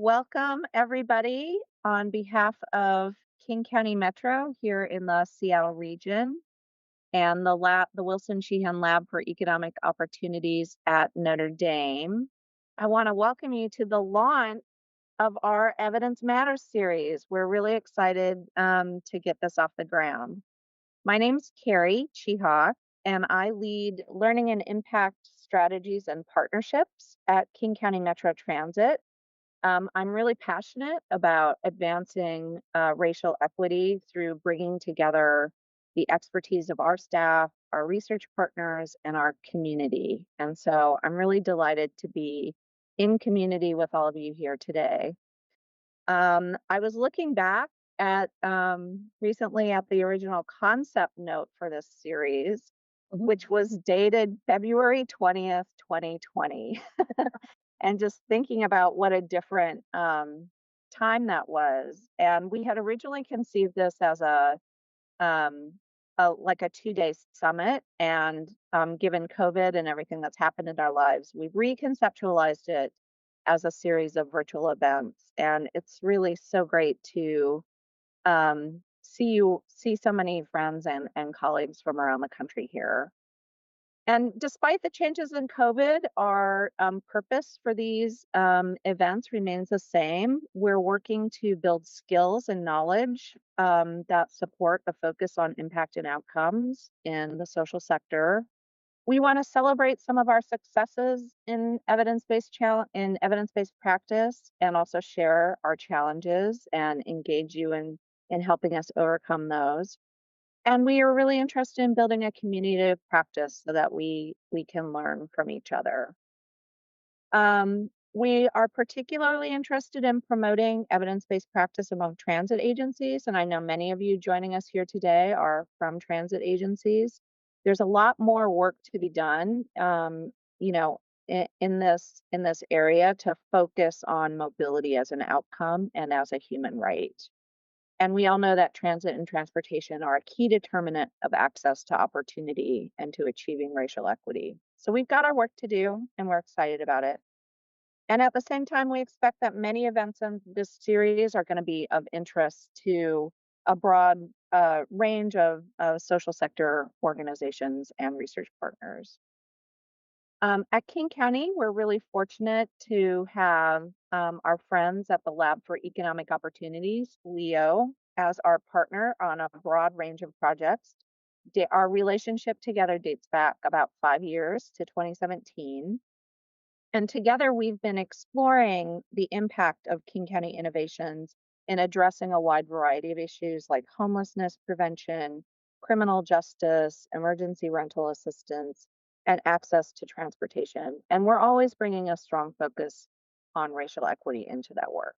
Welcome, everybody, on behalf of King County Metro here in the Seattle region and the Wilson Sheehan Lab for Economic Opportunities at Notre Dame. I want to welcome you to the launch of our Evidence Matters series. We're really excited to get this off the ground. My name's Carrie Cihak, and I lead learning and impact strategies and partnerships at King County Metro Transit. I'm really passionate about advancing racial equity through bringing together the expertise of our staff, our research partners, and our community. And so I'm really delighted to be in community with all of you here today. I was looking back at recently at the original concept note for this series, which was dated February 20th, 2020. And just thinking about what a different time that was. And we had originally conceived this as um, like a 2-day summit. And given COVID and everything that's happened in our lives, we've reconceptualized it as a series of virtual events. And it's really so great to see so many friends and colleagues from around the country here. And despite the changes in COVID, our purpose for these events remains the same. We're working to build skills and knowledge that support a focus on impact and outcomes in the social sector. We want to celebrate some of our successes in evidence-based practice, and also share our challenges and engage you in helping us overcome those. And we are really interested in building a community of practice so that we can learn from each other. We are particularly interested in promoting evidence-based practice among transit agencies, and I know many of you joining us here today are from transit agencies. There's a lot more work to be done, you know, in this area to focus on mobility as an outcome and as a human right. And we all know that transit and transportation are a key determinant of access to opportunity and to achieving racial equity. So we've got our work to do, and we're excited about it. And at the same time, we expect that many events in this series are going to be of interest to a broad range of social sector organizations and research partners. At King County, we're really fortunate to have our friends at the Lab for Economic Opportunities, LEO, as our partner on a broad range of projects. Our relationship together dates back about 5 years to 2017. And together, we've been exploring the impact of King County innovations in addressing a wide variety of issues like homelessness prevention, criminal justice, emergency rental assistance, and access to transportation. And we're always bringing a strong focus on racial equity into that work.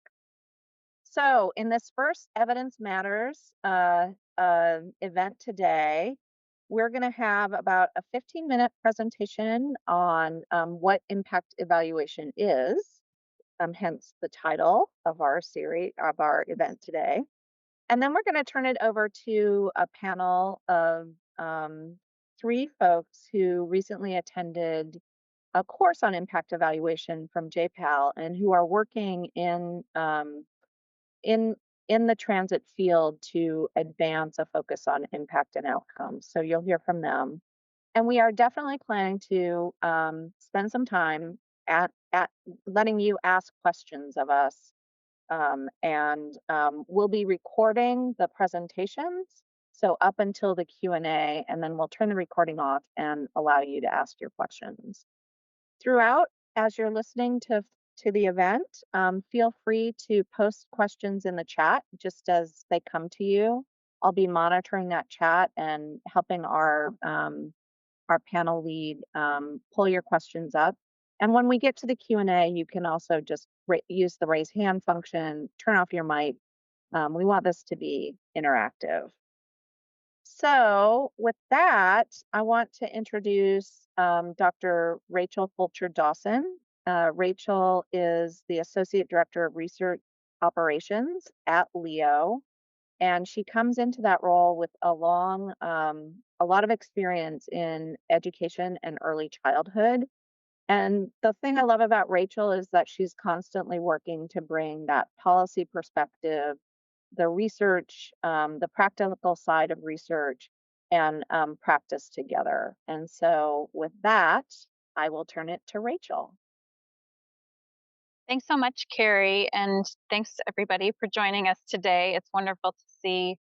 So, in this first Evidence Matters event today, we're going to have about a 15-minute presentation on what impact evaluation is, hence the title of our series, of our event today. And then we're going to turn it over to a panel of three folks who recently attended a course on impact evaluation from JPAL and who are working in in the transit field to advance a focus on impact and outcomes. So you'll hear from them. And we are definitely planning to spend some time at letting you ask questions of us. And we'll be recording the presentations. So up until the Q&A, and then we'll turn the recording off and allow you to ask your questions. Throughout, as you're listening to the event, feel free to post questions in the chat just as they come to you. I'll be monitoring that chat and helping our panel lead pull your questions up. And when we get to the Q&A, you can also just use the raise hand function, turn off your mic. We want this to be interactive. So with that, I want to introduce Dr. Rachel Fulcher Dawson. Rachel is the Associate Director of Research Operations at LEO, and she comes into that role with a lot of experience in education and early childhood. And the thing I love about Rachel is that she's constantly working to bring that policy perspective, the research, the practical side of research, and practice together. And so, with that, I will turn it to Rachel. Thanks so much, Carrie, and thanks everybody for joining us today. It's wonderful to see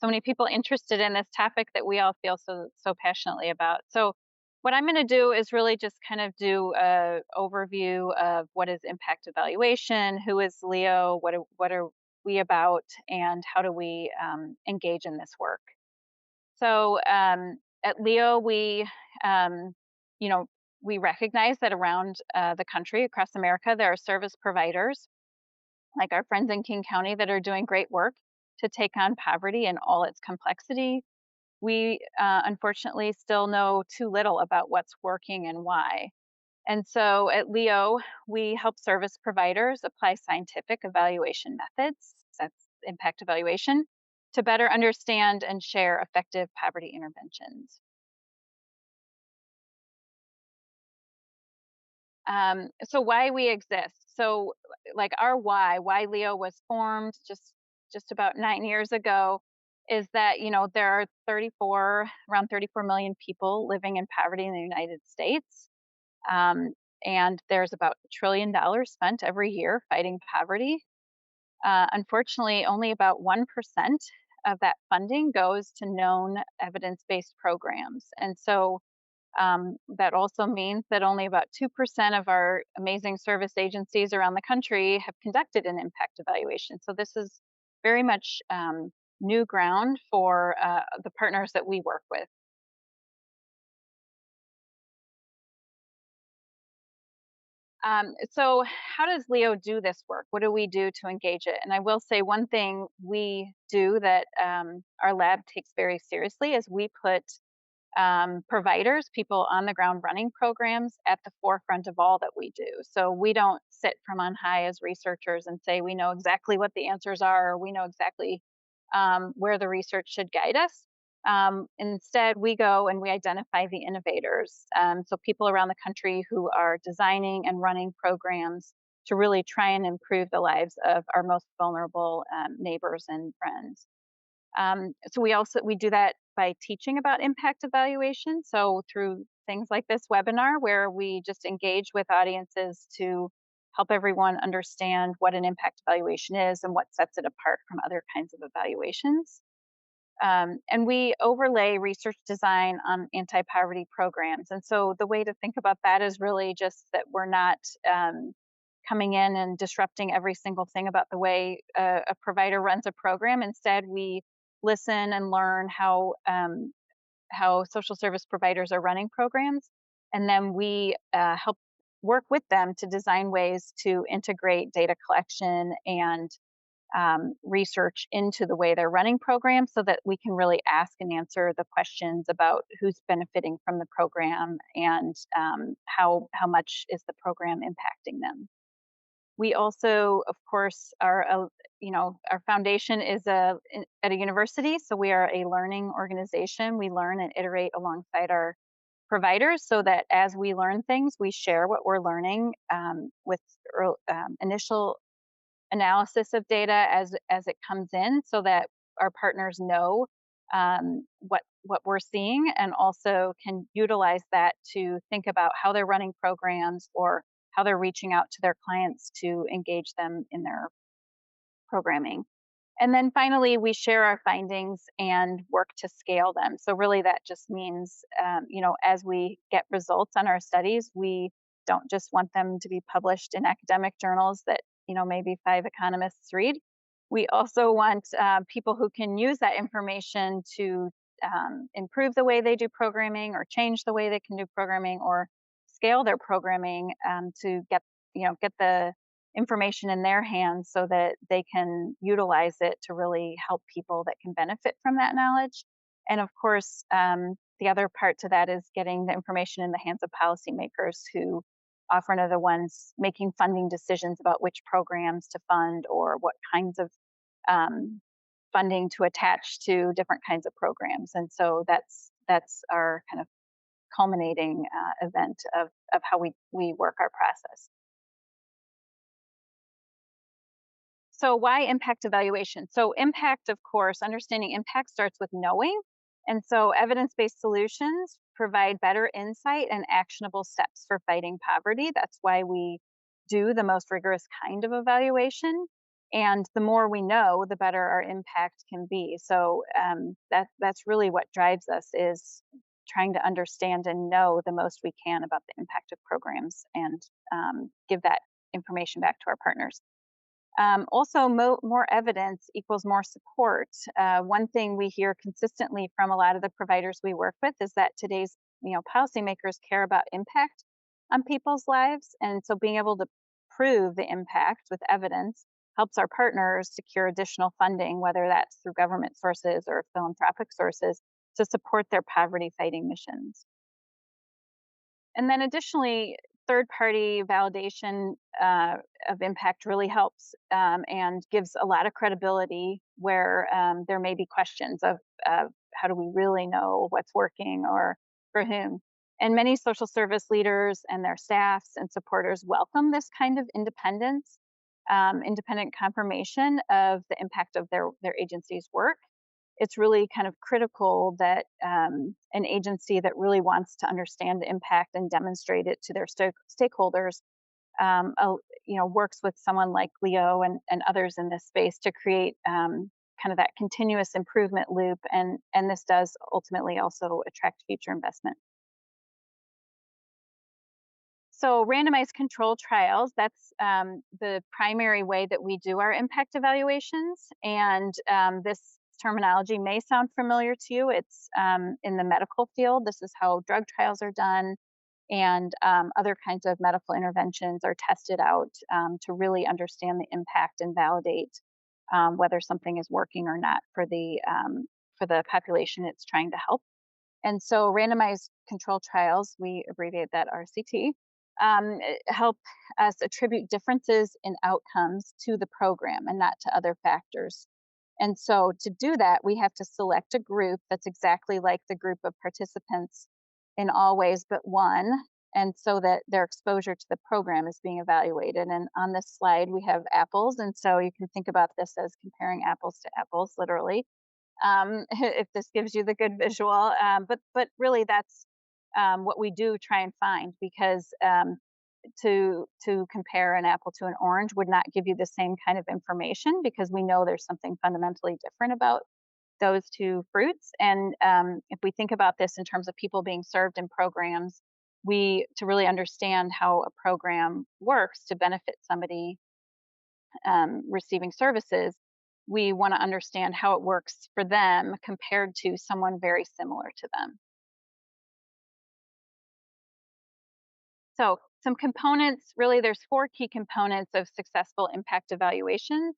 so many people interested in this topic that we all feel so passionately about. So, what I'm going to do is really just kind of do a overview of what is impact evaluation, who is Leo, what are we about, and how do we engage in this work. So at Leo, um, you know, we recognize that around the country, across America, there are service providers like our friends in King County that are doing great work to take on poverty in all its complexity. We unfortunately still know too little about what's working and why. And so at Leo, we help service providers apply scientific evaluation methods, that's impact evaluation, to better understand and share effective poverty interventions. So why we exist. So like our why Leo was formed just about 9 years ago is that, there are around 34 million people living in poverty in the United States. Um, and there's about $1 trillion spent every year fighting poverty. Unfortunately, only about 1% of that funding goes to known evidence based programs. And so that also means that only about 2% of our amazing service agencies around the country have conducted an impact evaluation. So this is very much new ground for the partners that we work with. So, how does Leo do this work? What do we do to engage it? And I will say one thing we do that our lab takes very seriously is we put providers, people on the ground running programs at the forefront of all that we do. So we don't sit from on high as researchers and say we know exactly what the answers are, or we know exactly where the research should guide us. Instead, we go and we identify the innovators. So people around the country who are designing and running programs to really try and improve the lives of our most vulnerable neighbors and friends. So we do that by teaching about impact evaluation. So through things like this webinar, where we just engage with audiences to help everyone understand what an impact evaluation is and what sets it apart from other kinds of evaluations. And we overlay research design on anti-poverty programs. And so the way to think about that is really just that we're not coming in and disrupting every single thing about the way a provider runs a program. Instead, we listen and learn how social service providers are running programs, and then we help work with them to design ways to integrate data collection and research into the way they're running programs so that we can really ask and answer the questions about who's benefiting from the program and how much is the program impacting them. We also, of course, our foundation is at a university, so we are a learning organization. We learn and iterate alongside our providers so that as we learn things, we share what we're learning with initial analysis of data as it comes in, so that our partners know what we're seeing and also can utilize that to think about how they're running programs or how they're reaching out to their clients to engage them in their programming. And then finally, we share our findings and work to scale them. So really, that just means, as we get results on our studies, we don't just want them to be published in academic journals that maybe 5 economists read. We also want people who can use that information to improve the way they do programming, or change the way they can do programming, or scale their programming to get the information in their hands so that they can utilize it to really help people that can benefit from that knowledge. And of course, the other part to that is getting the information in the hands of policymakers who often are the ones making funding decisions about which programs to fund or what kinds of um, funding to attach to different kinds of programs. And so that's our kind of culminating event of how we work our process. So why impact evaluation? So impact, of course, understanding impact starts with knowing. And so evidence-based solutions provide better insight and actionable steps for fighting poverty. That's why we do the most rigorous kind of evaluation. And the more we know, the better our impact can be. So that's really what drives us, is trying to understand and know the most we can about the impact of programs, and give that information back to our partners. Also, more evidence equals more support. One thing we hear consistently from a lot of the providers we work with is that today's policymakers care about impact on people's lives, and so being able to prove the impact with evidence helps our partners secure additional funding, whether that's through government sources or philanthropic sources, to support their poverty fighting missions. And then additionally, third party validation of impact really helps, and gives a lot of credibility where there may be questions of how do we really know what's working or for whom. And many social service leaders and their staffs and supporters welcome this kind of independence, independent confirmation of the impact of their agency's work. It's really kind of critical that an agency that really wants to understand the impact and demonstrate it to their stakeholders, works with someone like Leo and others in this space to create kind of that continuous improvement loop, and this does ultimately also attract future investment. So randomized control trials, that's the primary way that we do our impact evaluations. And this terminology may sound familiar to you. It's in the medical field. This is how drug trials are done, and other kinds of medical interventions are tested out to really understand the impact and validate whether something is working or not for the population it's trying to help. And so randomized control trials, we abbreviate that RCT, help us attribute differences in outcomes to the program and not to other factors. And so to do that, we have to select a group that's exactly like the group of participants in all ways but one, and so that their exposure to the program is being evaluated. And on this slide, we have apples. And so you can think about this as comparing apples to apples, literally, if this gives you the good visual. But really, that's what we do try and find, because to compare an apple to an orange would not give you the same kind of information, because we know there's something fundamentally different about those two fruits. And if we think about this in terms of people being served in programs, to really understand how a program works to benefit somebody receiving services, we want to understand how it works for them compared to someone very similar to them. So some components, really there's 4 key components of successful impact evaluations.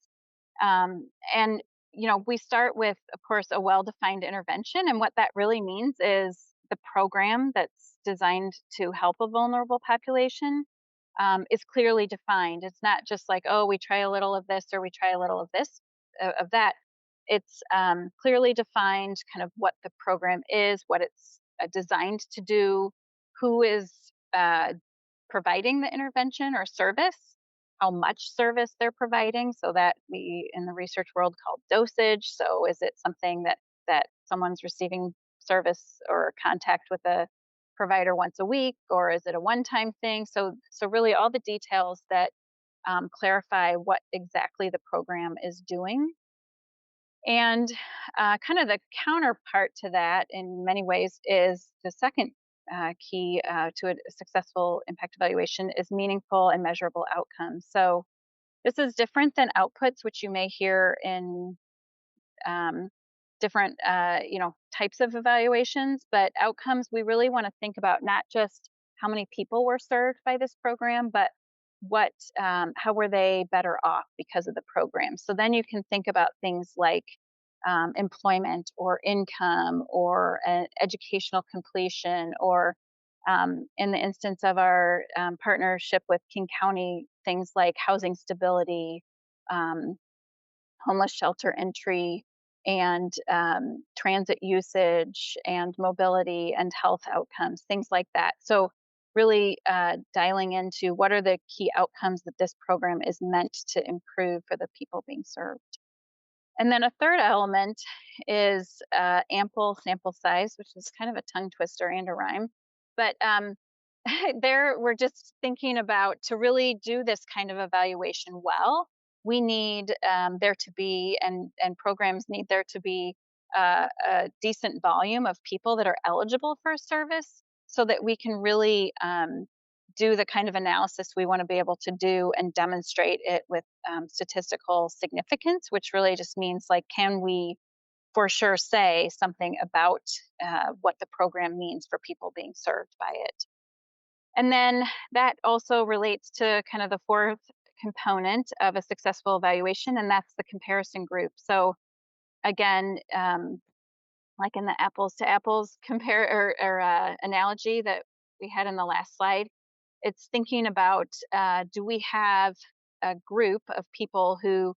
And we start with, of course, a well-defined intervention. And what that really means is the program that's designed to help a vulnerable population is clearly defined. It's not just like, oh, we try a little of this or we try a little of this, of that. It's clearly defined, kind of what the program is, what it's designed to do, who is providing the intervention or service, how much service they're providing. So that we in the research world call dosage. So is it something that someone's receiving service or contact with a provider once a week, or is it a one-time thing? So really all the details that clarify what exactly the program is doing. And kind of the counterpart to that, in many ways, is the second key to a successful impact evaluation is meaningful and measurable outcomes. So this is different than outputs, which you may hear in different types of evaluations. But outcomes, we really want to think about not just how many people were served by this program, but how were they better off because of the program. So then you can think about things like employment or income or educational completion, or in the instance of our partnership with King County, things like housing stability, homeless shelter entry, and transit usage and mobility and health outcomes, things like that. So, really dialing into what are the key outcomes that this program is meant to improve for the people being served. And then a third element is ample sample size, which is kind of a tongue twister and a rhyme. But there, we're just thinking about to really do this kind of evaluation well, we need there to be, and programs need there to be a decent volume of people that are eligible for a service so that we can really do the kind of analysis we want to be able to do and demonstrate it with statistical significance, which really just means like, can we for sure say something about what the program means for people being served by it? And then that also relates to kind of the fourth component of a successful evaluation, and that's the comparison group. So again, like in the apples to apples compare or analogy that we had in the last slide, it's thinking about do we have a group of people who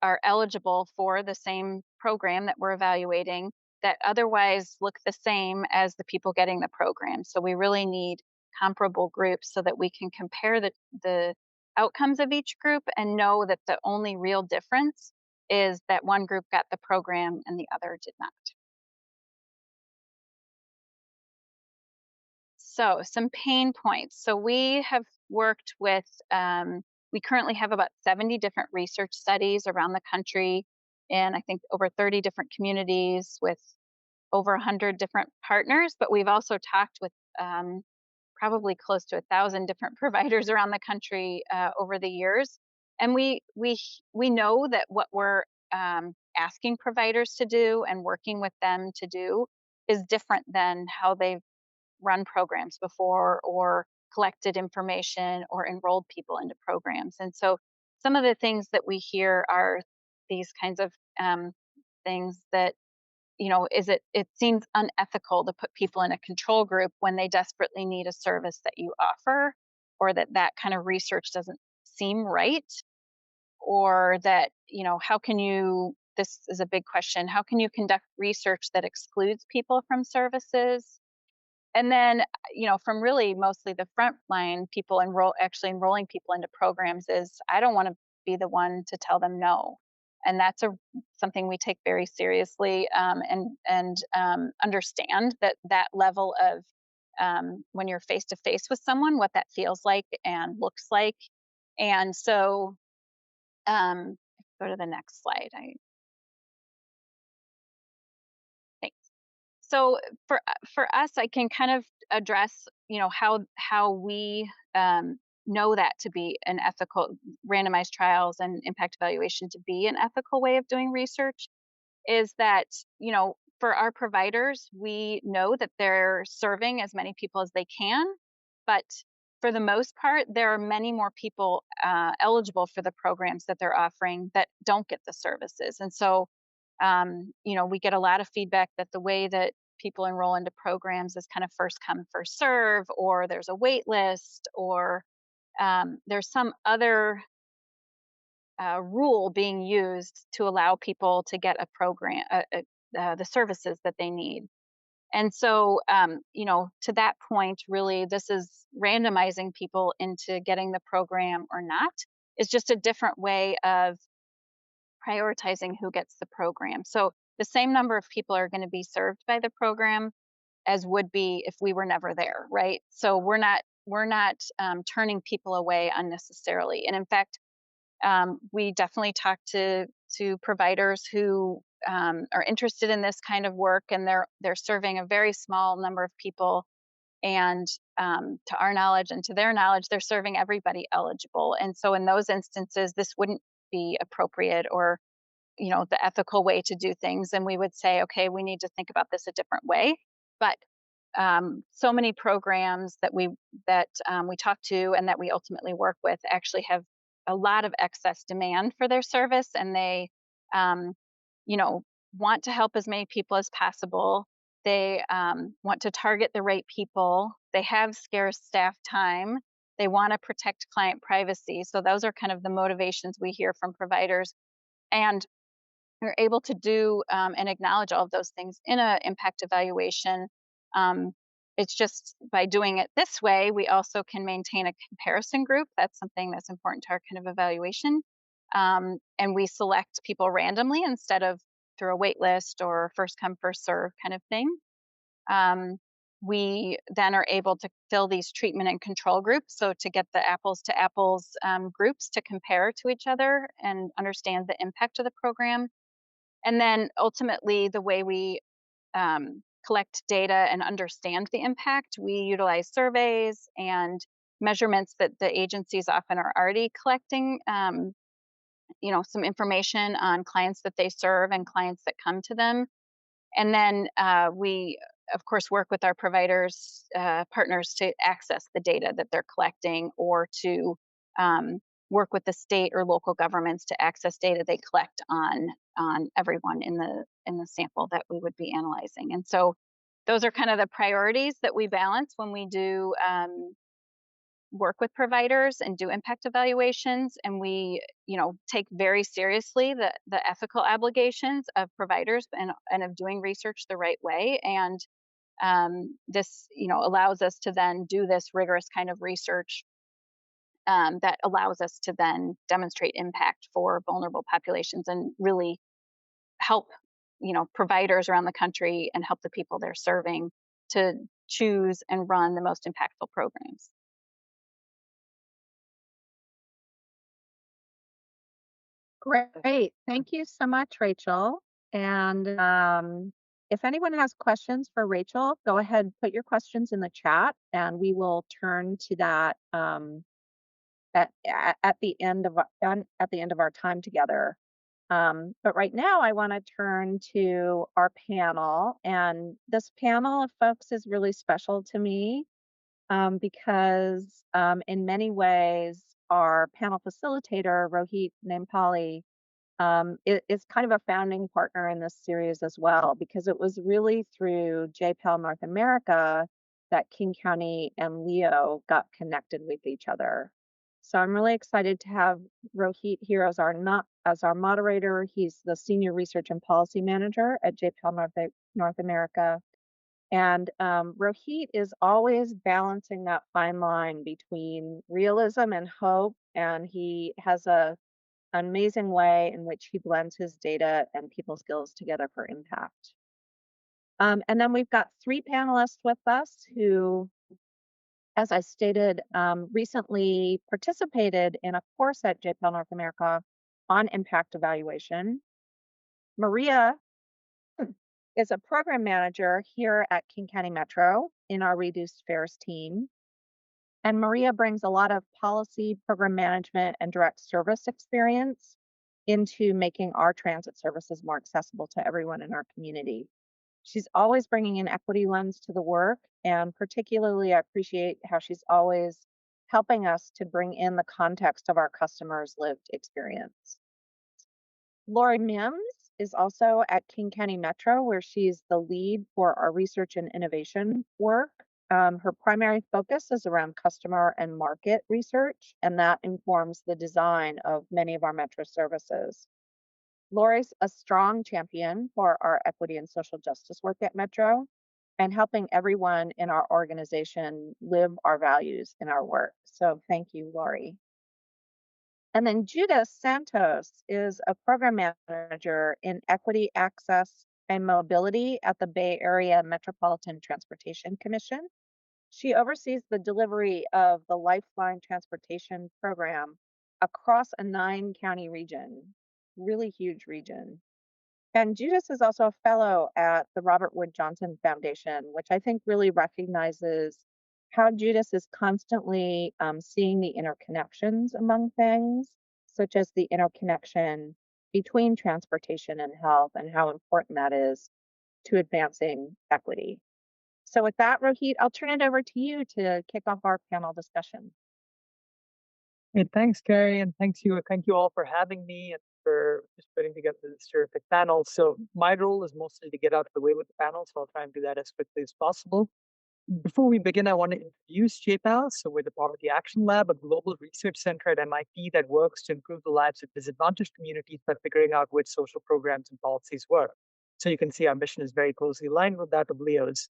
are eligible for the same program that we're evaluating that otherwise look the same as the people getting the program. So we really need comparable groups so that we can compare the outcomes of each group and know that the only real difference is that one group got the program and the other did not. So, some pain points. So, we have worked with, we currently have about 70 different research studies around the country, and I think over 30 different communities with over 100 different partners. But we've also talked with probably close to 1,000 different providers around the country over the years. And we know that what we're asking providers to do and working with them to do is different than how they've run programs before or collected information or enrolled people into programs. And so some of the things that we hear are these kinds of things that, it seems unethical to put people in a control group when they desperately need a service that you offer, or that kind of research doesn't seem right, or that, how can you, this is a big question, how can you conduct research that excludes people from services? And then, from really mostly the front line, people actually enrolling people into programs is I don't want to be the one to tell them no. And that's something we take very seriously, and understand that level of when you're face to face with someone, what that feels like and looks like. And so, go to the next slide. I think. So for us, I can kind of address, how we know that to be an ethical randomized trials and impact evaluation to be an ethical way of doing research is that, for our providers, we know that they're serving as many people as they can, but for the most part, there are many more people eligible for the programs that they're offering that don't get the services. And so, we get a lot of feedback that the way that people enroll into programs is kind of first come, first serve, or there's a wait list, or there's some other rule being used to allow people to get a program, the services that they need. And so, to that point, really, this is randomizing people into getting the program or not. Is just a different way of prioritizing who gets the program. So the same number of people are going to be served by the program as would be if we were never there, right? So we're not turning people away unnecessarily. And in fact, we definitely talk to providers who are interested in this kind of work, and they're serving a very small number of people. And to our knowledge and to their knowledge, they're serving everybody eligible. And so in those instances, this wouldn't be appropriate or the ethical way to do things, and we would say, okay, we need to think about this a different way. But so many programs that we talk to and that we ultimately work with actually have a lot of excess demand for their service, and they um, you know want to help as many people as possible. They want to target the right people. They have scarce staff time. They want to protect client privacy. So those are kind of the motivations we hear from providers. And We're able to do and acknowledge all of those things in a impact evaluation. Um, it's just by doing it this way, we also can maintain a comparison group. That's something that's important to our kind of evaluation. And we select people randomly instead of through a wait list or first come, first serve kind of thing. Um, we then are able to fill these treatment and control groups. So to get the apples to apples groups to compare to each other and understand the impact of the program. And then ultimately, the way we collect data and understand the impact, we utilize surveys and measurements that the agencies often are already collecting. Some information on clients that they serve and clients that come to them, and then we, of course, work with our providers partners to access the data that they're collecting, or to um, work with the state or local governments to access data they collect on everyone in the sample that we would be analyzing. And so, those are kind of the priorities that we balance when we do work with providers and do impact evaluations. And we take very seriously the ethical obligations of providers and of doing research the right way. And this allows us to then do this rigorous kind of research that allows us to then demonstrate impact for vulnerable populations and really help providers around the country and help the people they're serving to choose and run the most impactful programs. Great. Thank you so much, Rachel. And if anyone has questions for Rachel, go ahead, put your questions in the chat, and we will turn to that at the end of at the end of our time together. But right now, I want to turn to our panel, and this panel of folks is really special to me because in many ways, our panel facilitator, Rohit Nampally, is kind of a founding partner in this series as well, because it was really through JPAL North America that King County and Leo got connected with each other. So I'm really excited to have Rohit here as our moderator. He's the senior research and policy manager at JPAL North America. And Rohit is always balancing that fine line between realism and hope. And he has an amazing way in which he blends his data and people skills together for impact. And then we've got three panelists with us who, as I stated, recently participated in a course at JPL North America on impact evaluation. Maria is a program manager here at King County Metro in our reduced fares team. And Maria brings a lot of policy, program management, and direct service experience into making our transit services more accessible to everyone in our community. She's always bringing an equity lens to the work, and particularly I appreciate how she's always helping us to bring in the context of our customers' lived experience. Lori Mims is also at King County Metro, where she's the lead for our research and innovation work. Her primary focus is around customer and market research, and that informs the design of many of our Metro services. Lori's a strong champion for our equity and social justice work at Metro and helping everyone in our organization live our values in our work. So thank you, Lori. And then Judas Santos is a program manager in equity, access, and mobility at the Bay Area Metropolitan Transportation Commission. She oversees the delivery of the Lifeline Transportation Program across a 9-county region, really huge region. And Judas is also a fellow at the Robert Wood Johnson Foundation, which I think really recognizes how Judas is constantly seeing the interconnections among things, such as the interconnection between transportation and health, and how important that is to advancing equity. So with that, Rohit, I'll turn it over to you to kick off our panel discussion. Hey, thanks, Carrie, and thank you all for having me and for just putting together this terrific panel. So my role is mostly to get out of the way with the panel, so I'll try and do that as quickly as possible. Before we begin, I want to introduce JPAL. So we're the Poverty Action Lab, a global research center at MIT that works to improve the lives of disadvantaged communities by figuring out which social programs and policies work. So you can see our mission is very closely aligned with that of Leo's.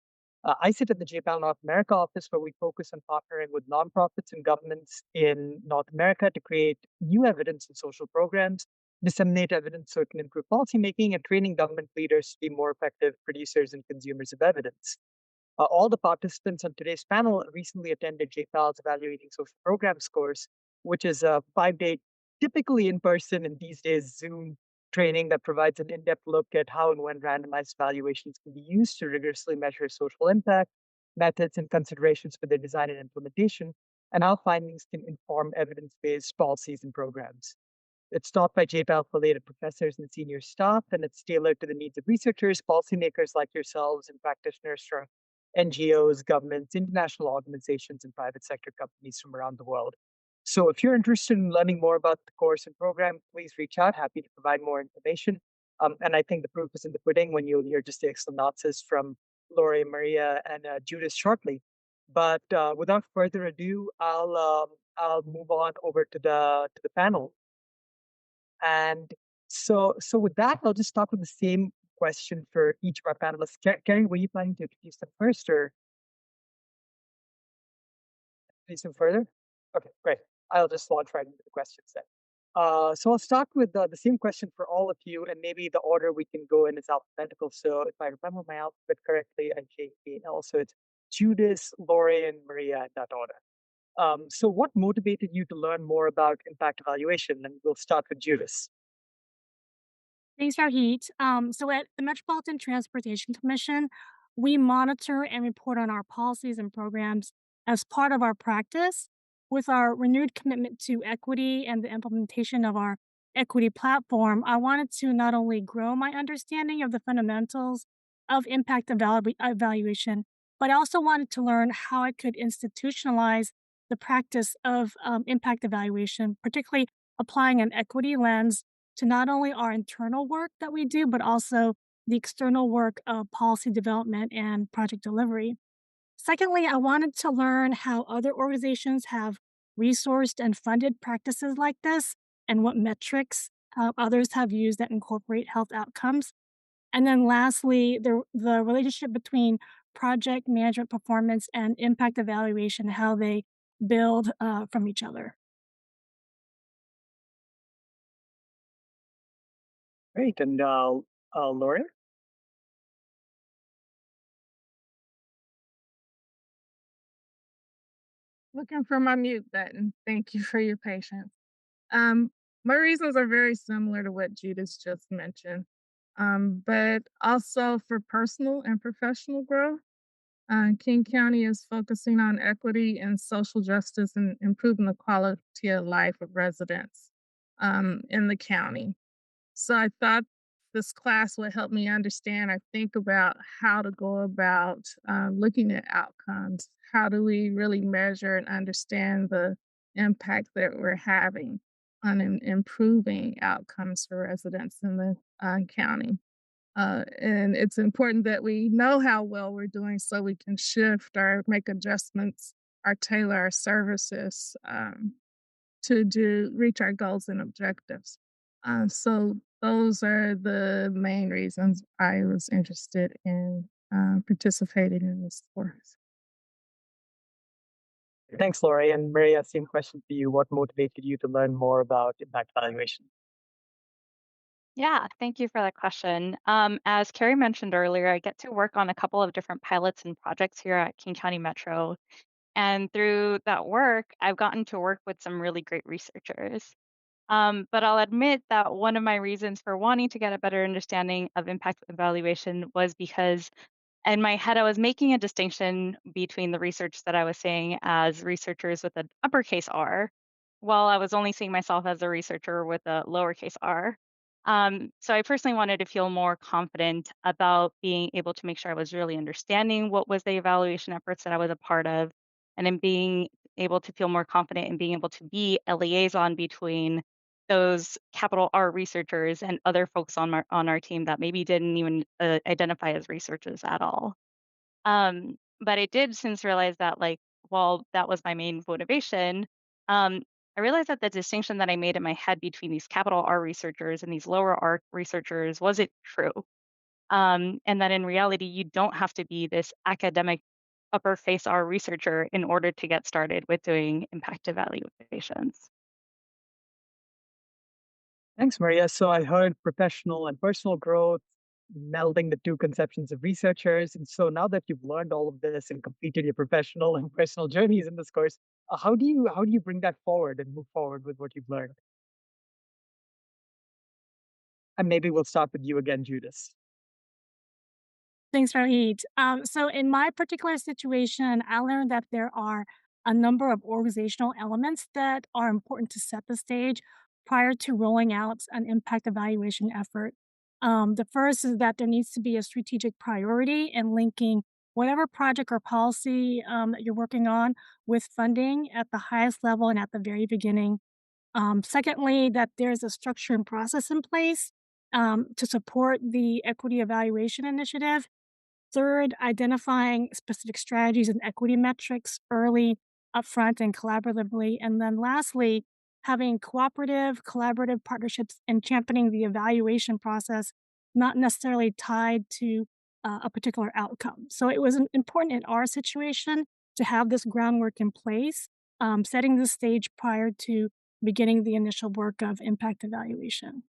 I sit at the JPAL North America office, where we focus on partnering with nonprofits and governments in North America to create new evidence in social programs, disseminate evidence so it can improve policymaking, and training government leaders to be more effective producers and consumers of evidence. All the participants on today's panel recently attended JPAL's Evaluating Social Program Scores, which is a 5-day, typically in person and these days Zoom training that provides an in depth look at how and when randomized evaluations can be used to rigorously measure social impact, methods, and considerations for their design and implementation, and how findings can inform evidence based policies and programs. It's taught by JPAL affiliated professors and senior staff, and it's tailored to the needs of researchers, policymakers like yourselves, and practitioners from NGOs, governments, international organizations, and private sector companies from around the world. So if you're interested in learning more about the course and program, please reach out. Happy to provide more information. And I think the proof is in the pudding when you'll hear just the synopsis from Lori, Maria, and Judith shortly. But without further ado, I'll move on over to the panel. And so with that, I'll just start with the same question for each of our panelists. Carrie, were you planning to introduce them first or introduce them further? Okay, great. I'll just launch right into the questions then. So I'll start with the same question for all of you, and maybe the order we can go in is alphabetical. So if I remember my alphabet correctly, IJKL, so it's Judith, Lori, and Maria in that order. So what motivated you to learn more about impact evaluation? And we'll start with Judith. Thanks, Rahit. So at the Metropolitan Transportation Commission, we monitor and report on our policies and programs as part of our practice. With our renewed commitment to equity and the implementation of our equity platform, I wanted to not only grow my understanding of the fundamentals of evaluation, but I also wanted to learn how I could institutionalize the practice of impact evaluation, particularly applying an equity lens to not only our internal work that we do, but also the external work of policy development and project delivery. Secondly, I wanted to learn how other organizations have resourced and funded practices like this and what metrics others have used that incorporate health outcomes. And then lastly, the relationship between project management performance and impact evaluation, how they build from each other. Great. And Lori? Looking for my mute button. Thank you for your patience. Um, my reasons are very similar to what Judith just mentioned, but also for personal and professional growth. King County is focusing on equity and social justice and improving the quality of life of residents in the county. So I thought this class would help me understand or think about how to go about looking at outcomes. How do we really measure and understand the impact that we're having on improving outcomes for residents in the county? And it's important that we know how well we're doing so we can shift or make adjustments or tailor our services to reach our goals and objectives. So those are the main reasons I was interested in participating in this course. Thanks, Lori. And Maria, same question for you. What motivated you to learn more about impact evaluation? Yeah, thank you for that question. As Carrie mentioned earlier, I get to work on a couple of different pilots and projects here at King County Metro. And through that work, I've gotten to work with some really great researchers. But I'll admit that one of my reasons for wanting to get a better understanding of impact evaluation was because in my head, I was making a distinction between the research that I was seeing as researchers with an uppercase R, while I was only seeing myself as a researcher with a lowercase r. So I personally wanted to feel more confident about being able to make sure I was really understanding what was the evaluation efforts that I was a part of, and in being able to feel more confident in being able to be a liaison between those capital R researchers and other folks on our team that maybe didn't even identify as researchers at all. But I did since realize that, like, while that was my main motivation, um, I realized that the distinction that I made in my head between these capital R researchers and these lower R researchers wasn't true. And that in reality, you don't have to be this academic upperface R researcher in order to get started with doing impact evaluations. Thanks, Maria. So I heard professional and personal growth, melding the two conceptions of researchers. And so now that you've learned all of this and completed your professional and personal journeys in this course, how do you bring that forward and move forward with what you've learned? And maybe we'll start with you again, Judas. Thanks, Rohit. So in my particular situation, I learned that there are a number of organizational elements that are important to set the stage prior to rolling out an impact evaluation effort. The first is that there needs to be a strategic priority in linking whatever project or policy that you're working on with funding at the highest level and at the very beginning. Secondly, that there's a structure and process in place to support the equity evaluation initiative. Third, identifying specific strategies and equity metrics early, upfront, and collaboratively. And then lastly, having collaborative partnerships and championing the evaluation process, not necessarily tied to a particular outcome. So it was important in our situation to have this groundwork in place, setting the stage prior to beginning the initial work of impact evaluation.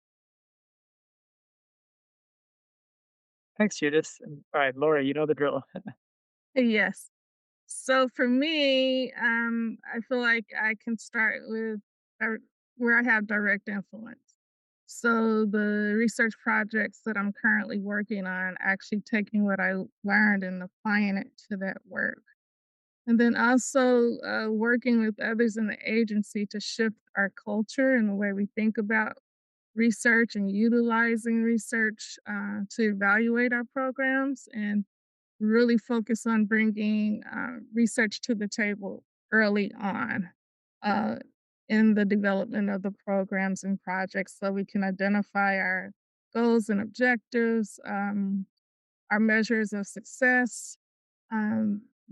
Thanks, Judas. And, all right, Laura, you know the drill. Yes. So for me, I feel like I can start with where I have direct influence. So the research projects that I'm currently working on, actually taking what I learned and applying it to that work. And then also working with others in the agency to shift our culture and the way we think about research and utilizing research to evaluate our programs and really focus on bringing research to the table early on uh, in the development of the programs and projects so we can identify our goals and objectives, our measures of success.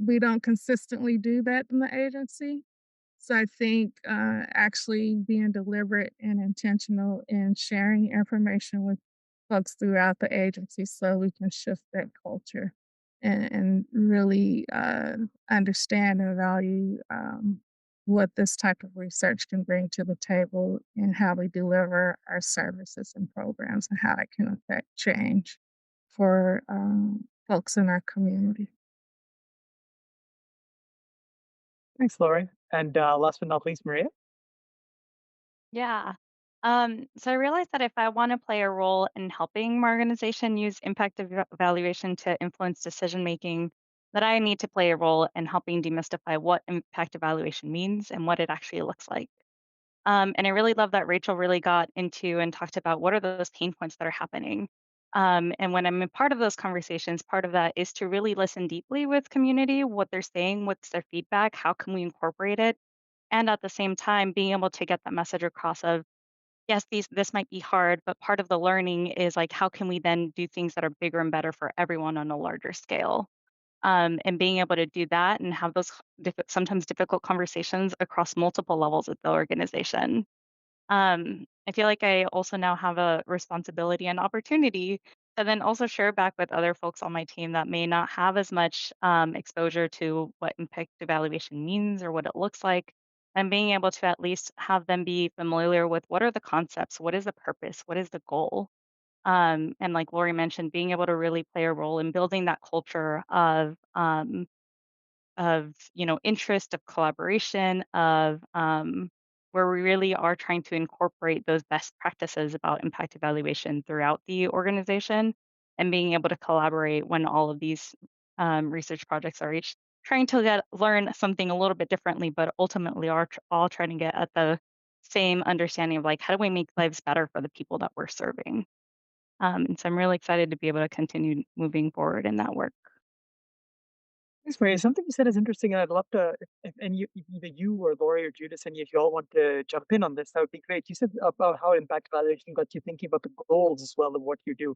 We don't consistently do that in the agency. So I think actually being deliberate and intentional in sharing information with folks throughout the agency so we can shift that culture and really understand and value what this type of research can bring to the table and how we deliver our services and programs and how it can affect change for folks in our community. Thanks, Laura. And last but not least, Maria. Yeah. So I realized that if I want to play a role in helping my organization use impact evaluation to influence decision making, that I need to play a role in helping demystify what impact evaluation means and what it actually looks like. And I really love that Rachel really got into and talked about what are those pain points that are happening. And when I'm a part of those conversations, part of that is to really listen deeply with community, what they're saying, what's their feedback, how can we incorporate it, and at the same time being able to get that message across of yes, this might be hard, but part of the learning is like how can we then do things that are bigger and better for everyone on a larger scale. And being able to do that and have those sometimes difficult conversations across multiple levels of the organization. I feel like I also now have a responsibility and opportunity to then also share back with other folks on my team that may not have as much exposure to what impact evaluation means or what it looks like. And being able to at least have them be familiar with what are the concepts, what is the purpose, what is the goal. And like Lori mentioned, being able to really play a role in building that culture of interest, of collaboration, of where we really are trying to incorporate those best practices about impact evaluation throughout the organization and being able to collaborate when all of these research projects are each trying to learn something a little bit differently, but ultimately are all trying to get at the same understanding of like how do we make lives better for the people that we're serving. And so I'm really excited to be able to continue moving forward in that work. Thanks, Maria. Something you said is interesting, and I'd love to, if any, if either you or Lori or Judas, any of you all want to jump in on this, that would be great. You said about how impact evaluation got you thinking about the goals as well of what you do.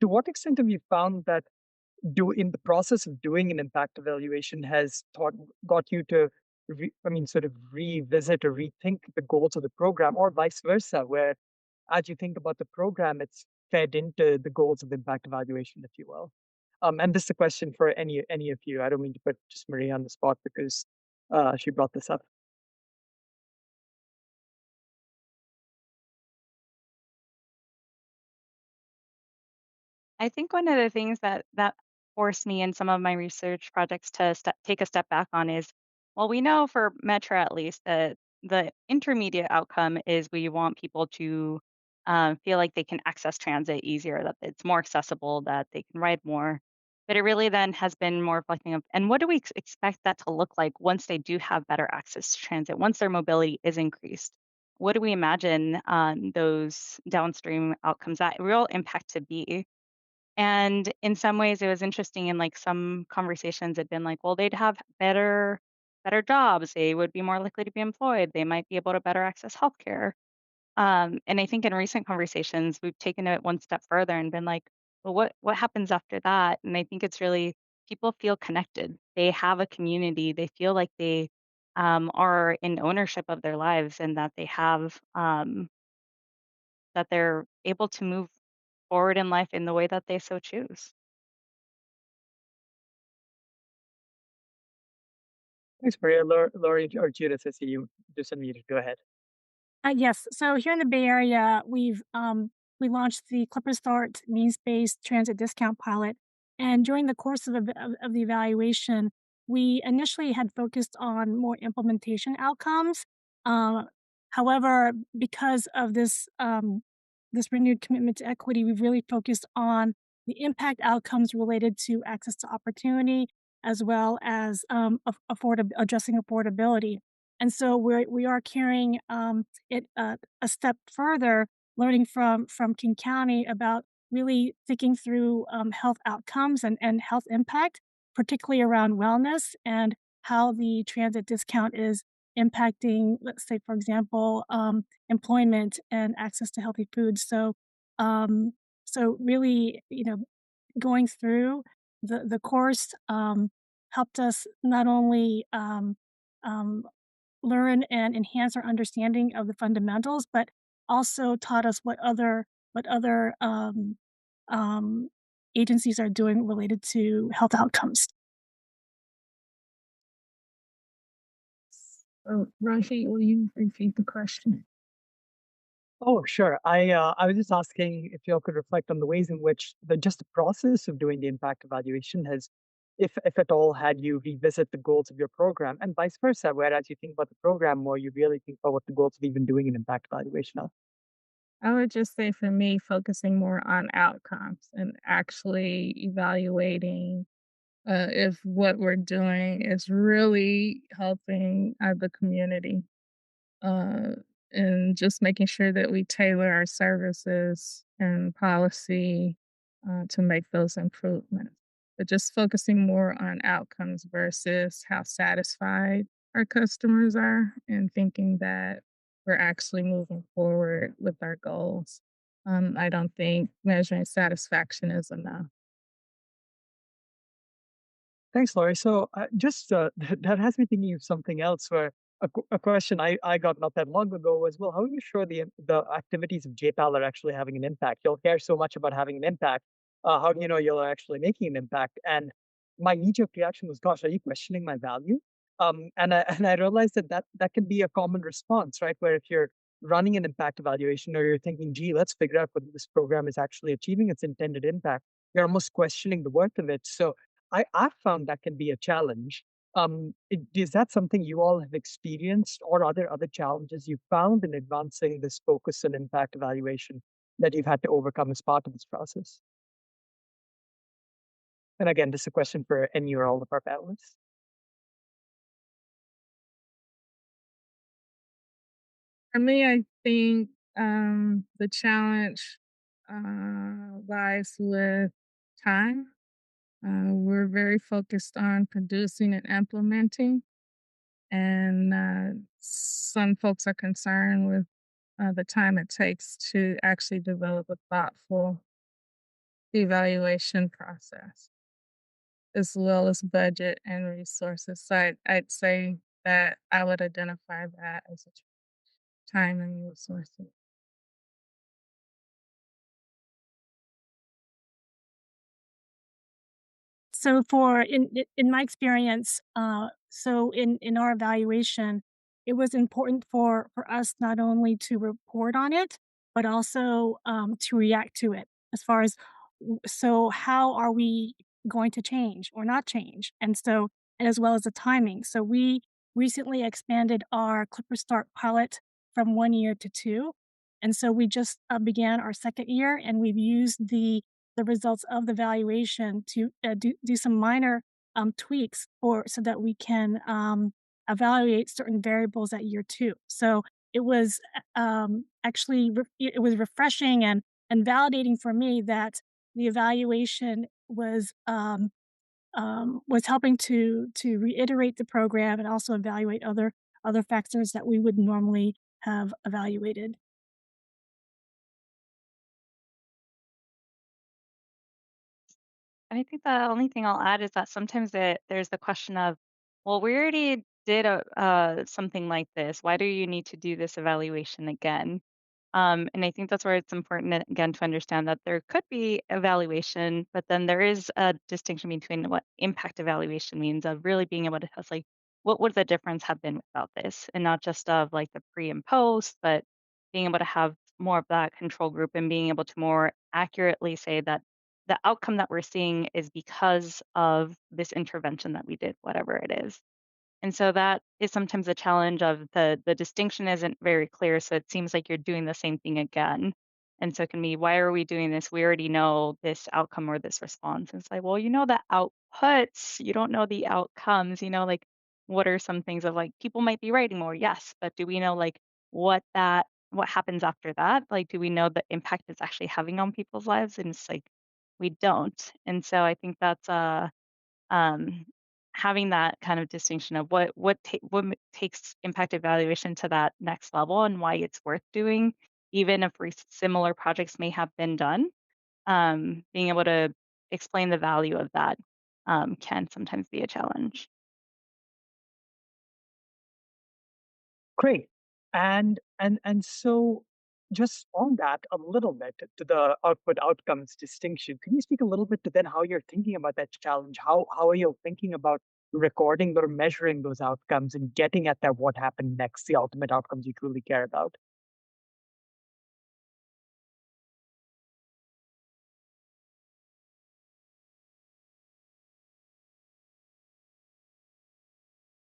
To what extent have you found that in the process of doing an impact evaluation has got you to sort of revisit or rethink the goals of the program, or vice versa, where as you think about the program, it's fed into the goals of the impact evaluation, if you will. And this is a question for any of you. I don't mean to put just Maria on the spot because she brought this up. I think one of the things that forced me in some of my research projects to take a step back on is, well, we know for Metro at least that the intermediate outcome is we want people to feel like they can access transit easier, that it's more accessible, that they can ride more. But it really then has been more reflecting of, and what do we expect that to look like once they do have better access to transit, once their mobility is increased? What do we imagine those downstream outcomes, that real impact to be? And in some ways, it was interesting in like some conversations had been like, well, they'd have better jobs, they would be more likely to be employed, they might be able to better access healthcare. And I think in recent conversations, we've taken it one step further and been like, well, what happens after that? And I think it's really people feel connected. They have a community. They feel like they are in ownership of their lives and that they have that they're able to move forward in life in the way that they so choose. Thanks, Maria. Lori or Judith, I see you just unmuted. Go ahead. Yes. So here in the Bay Area, we launched the Clipper Start means-based transit discount pilot, and during the course of the evaluation, we initially had focused on more implementation outcomes. Uh, However, because of this renewed commitment to equity, we've really focused on the impact outcomes related to access to opportunity, as well as addressing affordability. And so we are carrying it a step further, learning from King County about really thinking through health outcomes and health impact, particularly around wellness and how the transit discount is impacting, let's say, for example, employment and access to healthy foods. Um, so really, going through the course helped us not only um, learn and enhance our understanding of the fundamentals, but also taught us what other um, agencies are doing related to health outcomes. So, Raji, will you repeat the question? Oh, sure. I was just asking if y'all could reflect on the ways in which the process of doing the impact evaluation has, if at all, had you revisit the goals of your program, and vice versa, whereas you think about the program more, you really think about what the goals of even doing an impact evaluation are. I would just say for me, focusing more on outcomes and actually evaluating if what we're doing is really helping the community, uh, and just making sure that we tailor our services and policy to make those improvements. But just focusing more on outcomes versus how satisfied our customers are, and thinking that we're actually moving forward with our goals. I don't think measuring satisfaction is enough. Thanks, Laurie. So just that has me thinking of something else. Where a question I got not that long ago was, well, how are you sure the activities of JPAL are actually having an impact? You'll care so much about having an impact. How do you know you're actually making an impact? And my knee-jerk reaction was, gosh, are you questioning my value? And I realized that can be a common response, right? Where if you're running an impact evaluation or you're thinking, gee, let's figure out whether this program is actually achieving its intended impact, you're almost questioning the worth of it. So I've found that can be a challenge. Is that something you all have experienced, or are there other challenges you found in advancing this focus and impact evaluation that you've had to overcome as part of this process? And again, this is a question for any or all of our panelists. For me, I think the challenge lies with time. We're very focused on producing and implementing, and some folks are concerned with the time it takes to actually develop a thoughtful evaluation process. as well as budget and resources. So I'd say that I would identify that as a time and resources. So for in my experience, so in our evaluation, it was important for us not only to report on it, but also to react to it. As far as so, how are we going to change or not change? And as well as the timing. So we recently expanded our Clipper Start pilot from 1 year to two, and so we just began our second year, and we've used the results of the valuation to do some minor tweaks for so that we can evaluate certain variables at year two. So it was actually it was refreshing and validating for me that the evaluation was helping to reiterate the program and also evaluate other factors that we would normally have evaluated. And I think the only thing I'll add is that sometimes there's the question of, well, we already did something like this. Why do you need to do this evaluation again? And I think that's where it's important again to understand that there could be evaluation, but then there is a distinction between what impact evaluation means of really being able to test like what would the difference have been without this, and not just of like the pre and post, but being able to have more of that control group and being able to more accurately say that the outcome that we're seeing is because of this intervention that we did, whatever it is. And so that is sometimes a challenge of the distinction isn't very clear. So it seems like you're doing the same thing again. And so it can be, why are we doing this? We already know this outcome or this response. And it's like, well, you know the outputs, you don't know the outcomes, like what are some things of like people might be writing more, yes, but do we know like what happens after that? Like, do we know the impact it's actually having on people's lives? And it's like we don't. And so I think that's um, having that kind of distinction of takes impact evaluation to that next level and why it's worth doing, even if similar projects may have been done. Being able to explain the value of that can sometimes be a challenge. Great. And so just on that a little bit to the output outcomes distinction, can you speak a little bit to then how you're thinking about that challenge? How are you thinking about recording or measuring those outcomes and getting at that what happened next, the ultimate outcomes you truly care about?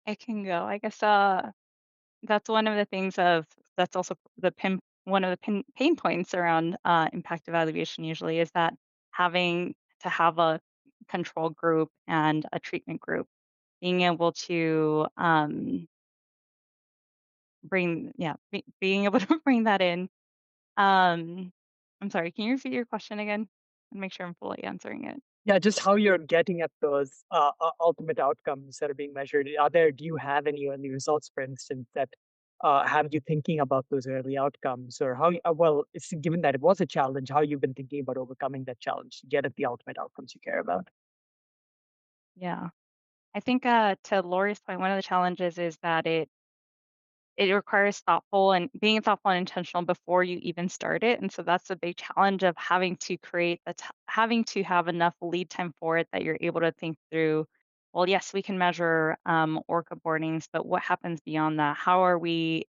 It can go. I guess that's one of the things of that's also one of the pain points around impact evaluation usually is that having to have a control group and a treatment group, being able to being able to bring that in. Um, I'm sorry, can you repeat your question again and make sure I'm fully answering it? Yeah, just how you're getting at those ultimate outcomes that are being measured. Do you have any early results, for instance, that have you thinking about those early outcomes, or well, it's given that it was a challenge, how you've been thinking about overcoming that challenge to get at the ultimate outcomes you care about? Yeah. I think to Lori's point, one of the challenges is that it requires being thoughtful and intentional before you even start it. And so that's a big challenge of having to have enough lead time for it that you're able to think through, well, yes, we can measure orca boardings, but what happens beyond that? How are we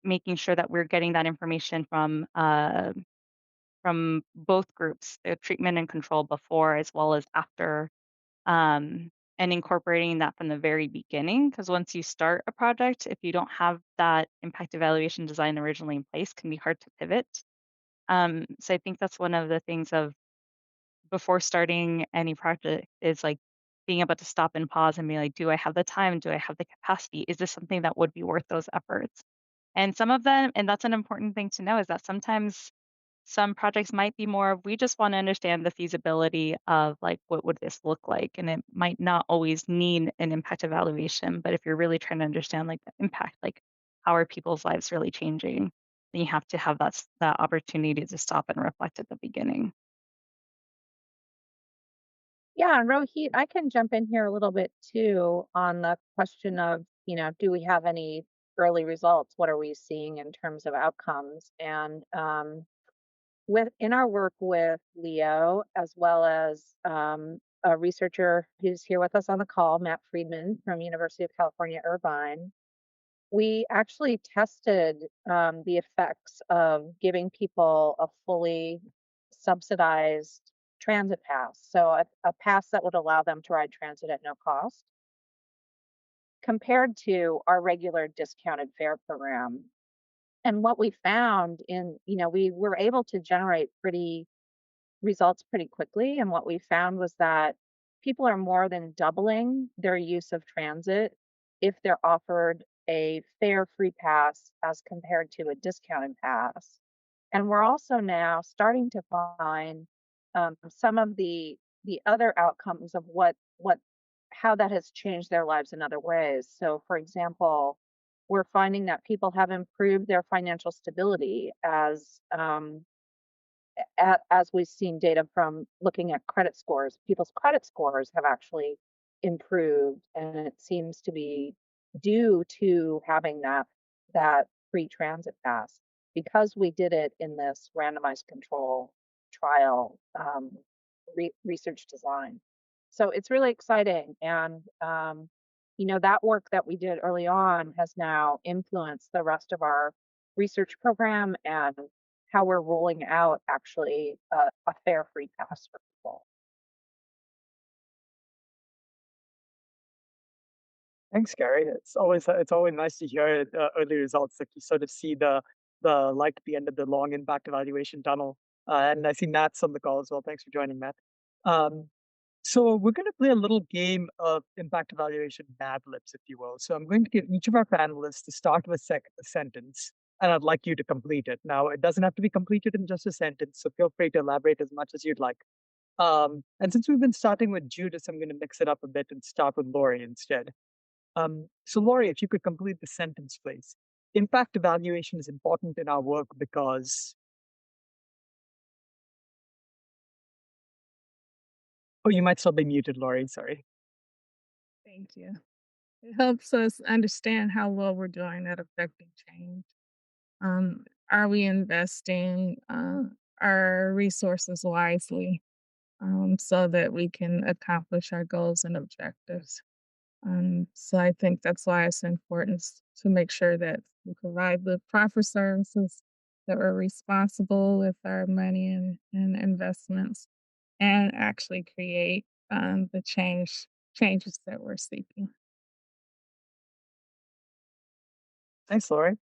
making sure that we're getting that information from both groups, the treatment and control before as well as after, and incorporating that from the very beginning. Because once you start a project, if you don't have that impact evaluation design originally in place, can be hard to pivot. So I think that's one of the things of before starting any project is like being able to stop and pause and be like, do I have the time? Do I have the capacity? Is this something that would be worth those efforts? And some of them, and that's an important thing to know, is that sometimes some projects might be more of we just want to understand the feasibility of like what would this look like, and it might not always need an impact evaluation, but if you're really trying to understand like the impact, like how are people's lives really changing, then you have to have that opportunity to stop and reflect at the beginning. Yeah, and Rohit, I can jump in here a little bit too on the question of, do we have any early results? What are we seeing in terms of outcomes? And with in our work with Leo, as well as a researcher who's here with us on the call, Matt Friedman from University of California, Irvine, we actually tested the effects of giving people a fully subsidized transit pass, so a pass that would allow them to ride transit at no cost, compared to our regular discounted fare program. And what we found we were able to generate pretty results pretty quickly. And what we found was that people are more than doubling their use of transit if they're offered a fare free pass as compared to a discounted pass. And we're also now starting to find some of the other outcomes of what how that has changed their lives in other ways. So, for example, we're finding that people have improved their financial stability as we've seen data from looking at credit scores. People's credit scores have actually improved, and it seems to be due to having that free transit pass because we did it in this randomized control trial research design. So it's really exciting, and that work that we did early on has now influenced the rest of our research program and how we're rolling out actually a fare free pass for people. Thanks, Carrie. It's always nice to hear early results. Like you sort of see the light at the end of the long impact evaluation tunnel. And I see Matt's on the call as well. Thanks for joining, Matt. Um, so we're going to play a little game of impact evaluation Madlibs, if you will. So I'm going to give each of our panelists to start with a sentence, and I'd like you to complete it. Now, it doesn't have to be completed in just a sentence, so feel free to elaborate as much as you'd like. And since we've been starting with Judas, I'm going to mix it up a bit and start with Lori instead. So, Laurie, if you could complete the sentence, please. Impact evaluation is important in our work because, oh, you might still be muted, Laurie. Sorry. Thank you. It helps us understand how well we're doing at affecting change. Are we investing our resources wisely so that we can accomplish our goals and objectives? So I think that's why it's important to make sure that we provide the proper services, that we're responsible with our money and investments, and actually create the changes that we're seeking. Thanks, Laurie.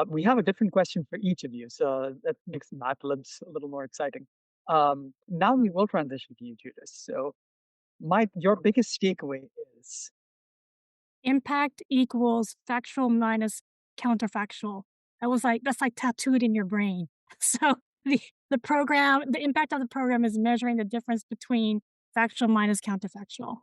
We have a different question for each of you, so that makes the MATLabs a little more exciting. Now we will transition to you, Judas. So, your biggest takeaway is Impact equals factual minus counterfactual. That's like tattooed in your brain. So the impact of the program is measuring the difference between factual minus counterfactual.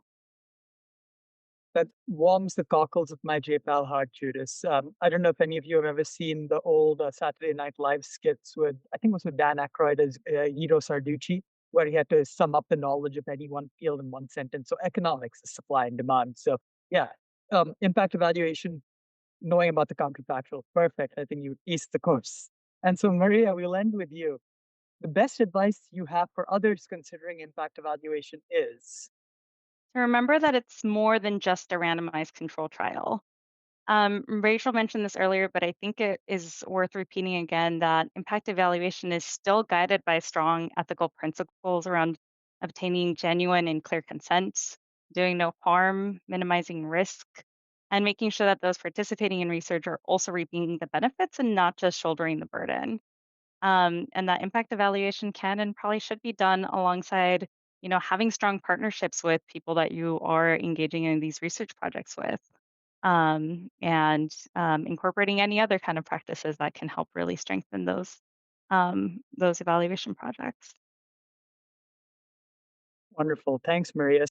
that warms the cockles of my J-Pal heart, Judas. I don't know if any of you have ever seen the old Saturday Night Live skits with, I think it was with Dan Aykroyd as Hiro Sarducci, where he had to sum up the knowledge of any one field in one sentence. So economics is supply and demand. So yeah, impact evaluation, knowing about the counterfactual, perfect. I think you aced the course. And so Maria, we'll end with you. The best advice you have for others considering impact evaluation is. So remember that it's more than just a randomized control trial. Rachel mentioned this earlier, but I think it is worth repeating again that impact evaluation is still guided by strong ethical principles around obtaining genuine and clear consent, doing no harm, minimizing risk, and making sure that those participating in research are also reaping the benefits and not just shouldering the burden. And that impact evaluation can and probably should be done alongside, having strong partnerships with people that you are engaging in these research projects with, and incorporating any other kind of practices that can help really strengthen those evaluation projects. Wonderful. Thanks, Maria.